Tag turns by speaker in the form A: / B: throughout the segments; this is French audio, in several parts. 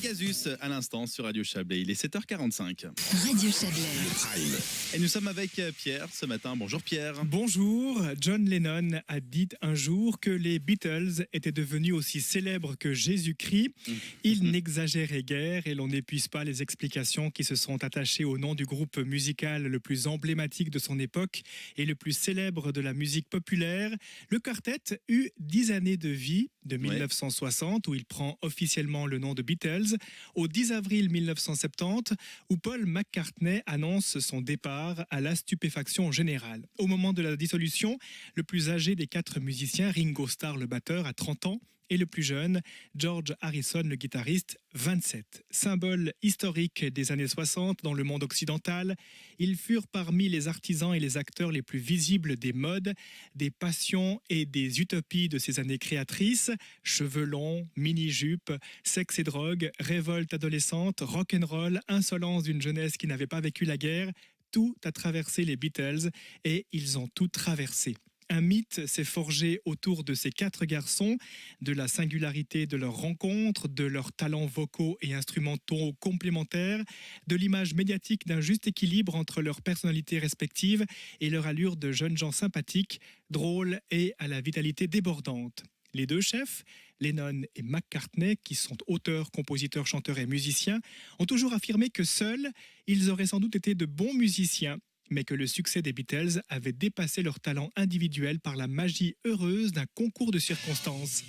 A: Pegasus à l'instant sur Radio Chablais. Il est 7h45.
B: Radio Chablais.
A: Et nous sommes avec Pierre ce matin. Bonjour Pierre.
C: Bonjour. John Lennon a dit un jour que les Beatles étaient devenus aussi célèbres que Jésus-Christ. Il n'exagérait guère et l'on n'épuise pas les explications qui se sont attachées au nom du groupe musical le plus emblématique de son époque et le plus célèbre de la musique populaire. Le quartet eut 10 années de vie, de 1960, où il prend officiellement le nom de Beatles, au 10 avril 1970, où Paul McCartney annonce son départ à la stupéfaction générale. Au moment de la dissolution, le plus âgé des 4 musiciens, Ringo Starr, le batteur, a 30 ans, et le plus jeune, George Harrison, le guitariste, 27. Symbole historique des années 60 dans le monde occidental, ils furent parmi les artisans et les acteurs les plus visibles des modes, des passions et des utopies de ces années créatrices. Cheveux longs, mini-jupes, sexe et drogue, révolte adolescente, rock'n'roll, insolence d'une jeunesse qui n'avait pas vécu la guerre. Tout a traversé les Beatles et ils ont tout traversé. Un mythe s'est forgé autour de ces 4 garçons, de la singularité de leur rencontre, de leurs talents vocaux et instrumentaux complémentaires, de l'image médiatique d'un juste équilibre entre leurs personnalités respectives et leur allure de jeunes gens sympathiques, drôles et à la vitalité débordante. Les 2 chefs, Lennon et McCartney, qui sont auteurs, compositeurs, chanteurs et musiciens, ont toujours affirmé que seuls, ils auraient sans doute été de bons musiciens, mais que le succès des Beatles avait dépassé leur talent individuel par la magie heureuse d'un concours de circonstances.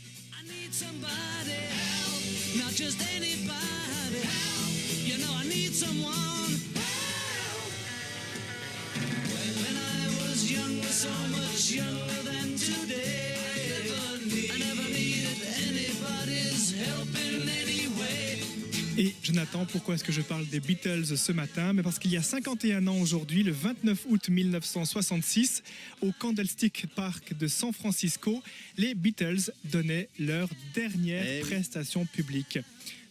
C: Et Jonathan, pourquoi est-ce que je parle des Beatles ce matin? Mais parce qu'il y a 51 ans aujourd'hui, le 29 août 1966, au Candlestick Park de San Francisco, les Beatles donnaient leur dernière prestation publique.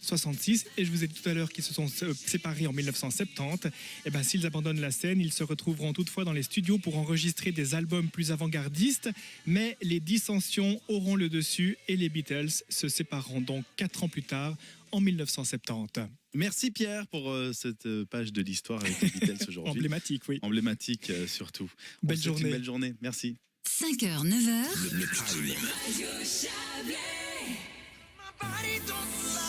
C: 66, et je vous ai dit tout à l'heure qu'ils se sont séparés en 1970. Et ben, s'ils abandonnent la scène, ils se retrouveront toutefois dans les studios pour enregistrer des albums plus avant-gardistes, mais les dissensions auront le dessus et les Beatles se sépareront donc 4 ans plus tard, en 1970.
A: Merci Pierre pour cette page de l'histoire avec les Beatles aujourd'hui.
C: Emblématique, oui.
A: Emblématique surtout.
C: Belle journée.
A: Une belle journée, merci.
B: 5h, 9h.
D: Le Prime.
B: Radio Chablais.
E: My body don't lie.